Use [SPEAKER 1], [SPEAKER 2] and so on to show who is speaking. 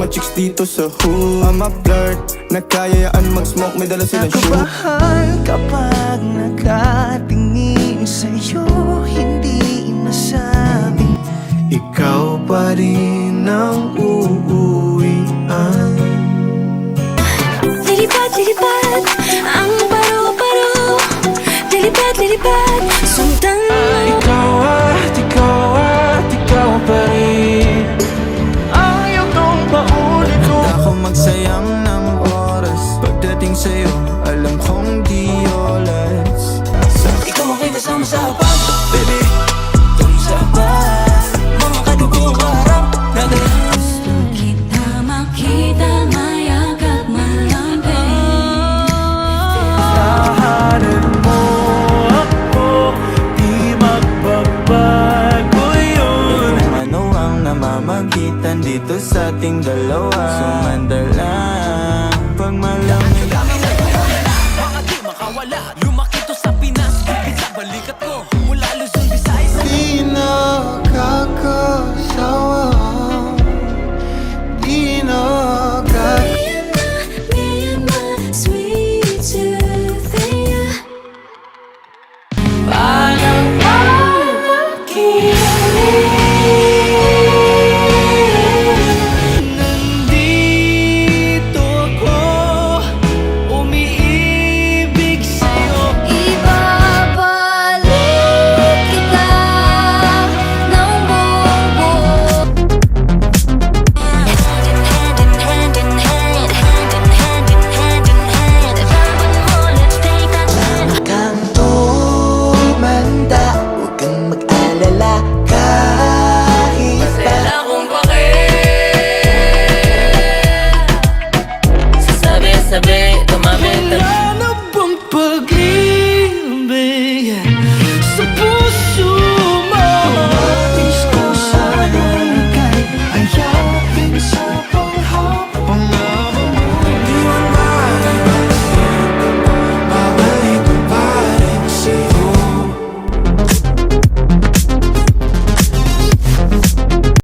[SPEAKER 1] mga chicks dito sa hood. I'm a flirt, nagkayayaan mag-smoke, may dala silang shoe.
[SPEAKER 2] Nakabahan kapag nakatingin sa'yo, hindi masabing ikaw pa rin ang uuwian.
[SPEAKER 3] Lilipad, lilipad, ang paro-paro. Lilipad, lilipad, sundan mo.
[SPEAKER 2] Ikaw pa rin ang iyong kong paulit ko.
[SPEAKER 1] Handa ako magsayang ng oras, pagdating sa'yo, alam kong di oras.
[SPEAKER 2] Ikaw ang kasama sa hapag, baby. Tuloy sa hapag, mga kadugo harap natin.
[SPEAKER 3] Kita makita, mayagap, malambing.
[SPEAKER 2] Tahanan mo ako, di magbabago yun.
[SPEAKER 1] Ano ang namamagitan dito sa ating dalawa? Sumandala